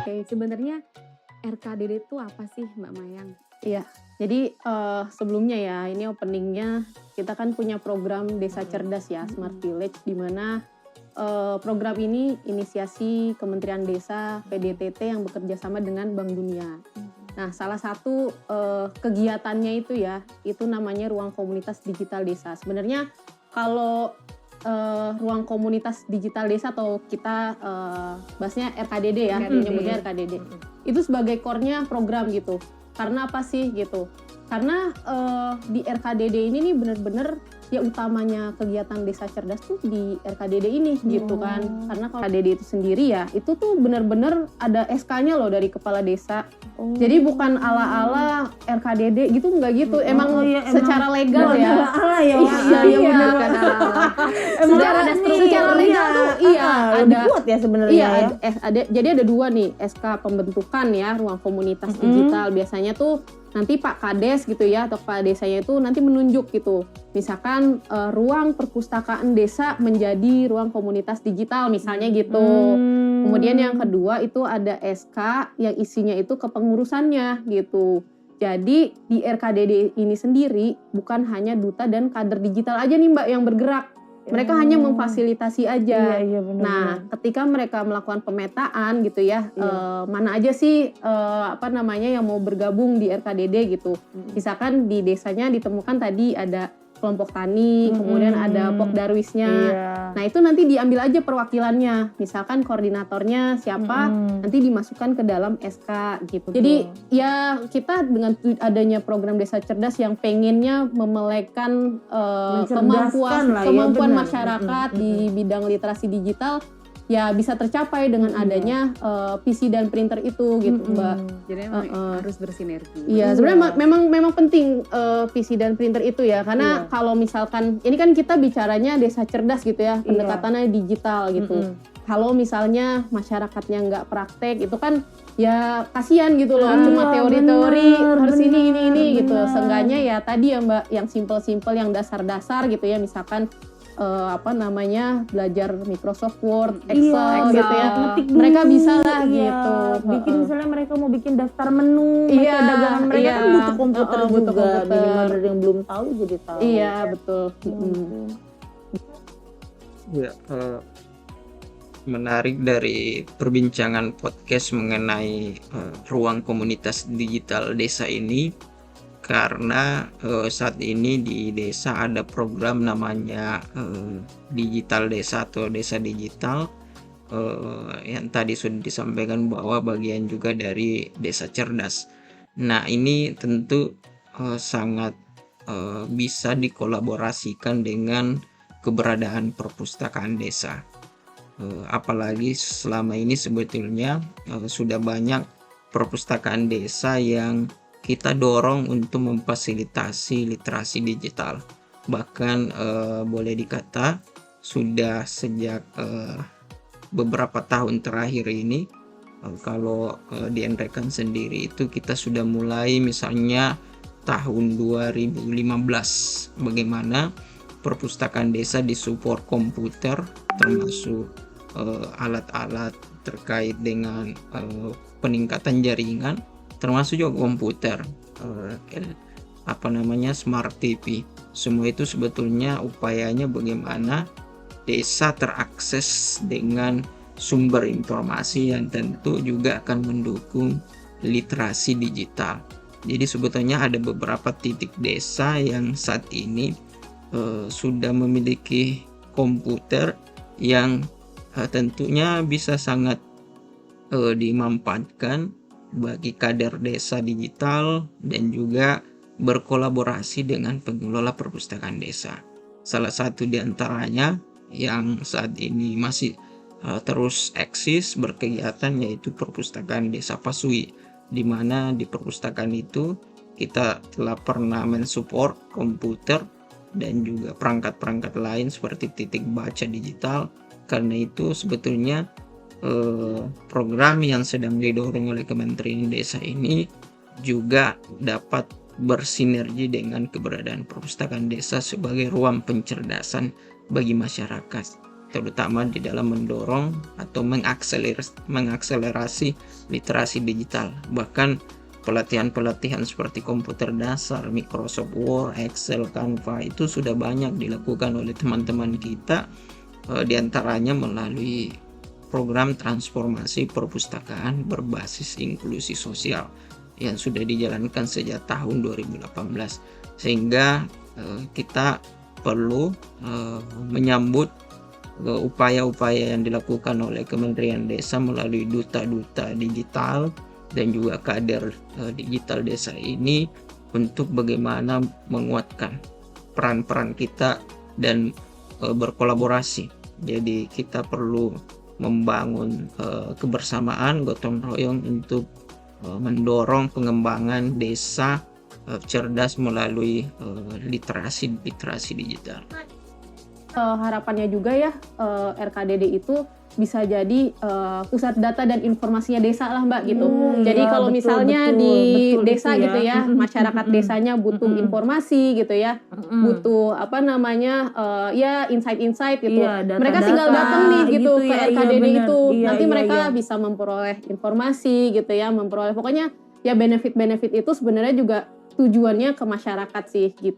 Oke, sebenarnya RKDD itu apa sih Mbak Mayang? Iya, jadi sebelumnya ya, ini openingnya kita kan punya program Desa Cerdas ya, Smart Village, di mana program ini inisiasi Kementerian Desa PDTT yang bekerja sama dengan Bank Dunia. Nah, salah satu kegiatannya itu ya, itu namanya Ruang Komunitas Digital Desa. Sebenarnya kalau ruang komunitas digital desa atau kita bahasnya RKDD ya, menyebutnya RKDD. Itu sebagai core-nya program gitu. Karena apa sih gitu? Karena di RKDD ini nih benar-benar ya utamanya kegiatan Desa Cerdas tuh di RKDD ini gitu kan. Karena kalau RKDD itu sendiri ya, itu tuh benar-benar ada SK-nya loh dari kepala desa. Jadi bukan ala-ala RKDD gitu, enggak gitu. Emang secara legal ya. Iya, bukan ala-ala. Emang Sudah ada struktur. secara legal tuh iya lebih ada. kuat ya sebenarnya Iya, ya. jadi ada dua nih SK pembentukan ya ruang komunitas digital. Biasanya tuh nanti Pak Kades gitu ya atau Kepala Desanya itu nanti menunjuk gitu. Misalkan ruang perpustakaan desa menjadi ruang komunitas digital misalnya gitu. Kemudian yang kedua itu ada SK yang isinya itu kepengurusannya gitu. Jadi di RKDD ini sendiri bukan hanya duta dan kader digital aja nih Mbak yang bergerak. Mereka hanya memfasilitasi aja. Iya, benar. Nah, ketika mereka melakukan pemetaan gitu ya, mana aja sih yang mau bergabung di RKDD gitu. Misalkan di desanya ditemukan tadi ada kelompok tani, kemudian ada Pokdarwisnya. Nah, itu nanti diambil aja perwakilannya. Misalkan koordinatornya siapa, nanti dimasukkan ke dalam SK gitu. Jadi ya kita dengan adanya program Desa Cerdas yang pengennya memelekan kemampuan masyarakat di bidang literasi digital ya bisa tercapai dengan adanya PC dan printer itu gitu Mbak. Jadi memang harus bersinergi. Iya, sebenarnya memang penting PC dan printer itu ya, karena kalau misalkan ini kan kita bicaranya Desa Cerdas gitu ya, pendekatannya digital gitu. Kalau misalnya masyarakatnya nggak praktek itu kan ya kasihan gitu loh, cuma teori-teori harus ini gitu. Seenggaknya ya tadi ya Mbak, yang simple-simple, yang dasar-dasar gitu ya, misalkan belajar Microsoft Word, Excel gitu ya. Mereka bisa lah gitu. Bikin misalnya mereka mau bikin daftar menu, dagangan mereka kan butuh komputer juga. Minimal dari yang belum tahu jadi tahu. Iya, betul. Ya, menarik dari perbincangan podcast mengenai ruang komunitas digital desa ini. Karena saat ini di desa ada program namanya Digital Desa atau Desa Digital yang tadi sudah disampaikan bahwa bagian juga dari Desa Cerdas. Nah, ini tentu sangat bisa dikolaborasikan dengan keberadaan perpustakaan desa. Apalagi selama ini sebetulnya sudah banyak perpustakaan desa yang kita dorong untuk memfasilitasi literasi digital. Bahkan boleh dikata sudah sejak beberapa tahun terakhir ini, kalau di Enrekan sendiri itu kita sudah mulai misalnya tahun 2015 bagaimana perpustakaan desa disupport komputer, termasuk alat-alat terkait dengan peningkatan jaringan, termasuk juga komputer, Smart TV. Semua itu sebetulnya upayanya bagaimana desa terakses dengan sumber informasi yang tentu juga akan mendukung literasi digital. Jadi sebetulnya ada beberapa titik desa yang saat ini sudah memiliki komputer yang tentunya bisa sangat dimanfaatkan bagi kader desa digital dan juga berkolaborasi dengan pengelola perpustakaan desa. Salah satu di antaranya yang saat ini masih terus eksis berkegiatan yaitu perpustakaan Desa Pasui, di mana di perpustakaan itu kita telah pernah mensupport komputer dan juga perangkat-perangkat lain seperti titik baca digital. Karena itu sebetulnya program yang sedang didorong oleh Kementerian Desa ini juga dapat bersinergi dengan keberadaan perpustakaan desa sebagai ruang pencerdasan bagi masyarakat. terutama di dalam mendorong atau mengakselerasi literasi digital. Bahkan pelatihan-pelatihan seperti komputer dasar, Microsoft Word, Excel, Canva itu sudah banyak dilakukan oleh teman-teman kita, diantaranya melalui program transformasi perpustakaan berbasis inklusi sosial yang sudah dijalankan sejak tahun 2018, sehingga kita perlu menyambut upaya-upaya yang dilakukan oleh Kementerian Desa melalui duta-duta digital dan juga kader digital desa ini untuk bagaimana menguatkan peran-peran kita dan berkolaborasi. Jadi kita perlu membangun kebersamaan, gotong royong untuk mendorong pengembangan desa cerdas melalui literasi digital. Harapannya juga ya RKDD itu bisa jadi pusat data dan informasinya desa lah Mbak gitu. Jadi Iya, kalau betul, misalnya betul, di betul desa itu gitu ya, masyarakat desanya butuh informasi gitu ya, butuh apa namanya ya insight-insight gitu. Iya, data-data Mereka tinggal datang nih gitu ke ya, iya RKDD bener. itu. Iya, Nanti iya, mereka iya. bisa memperoleh informasi gitu ya, memperoleh pokoknya ya benefit-benefit itu sebenarnya juga tujuannya ke masyarakat sih gitu.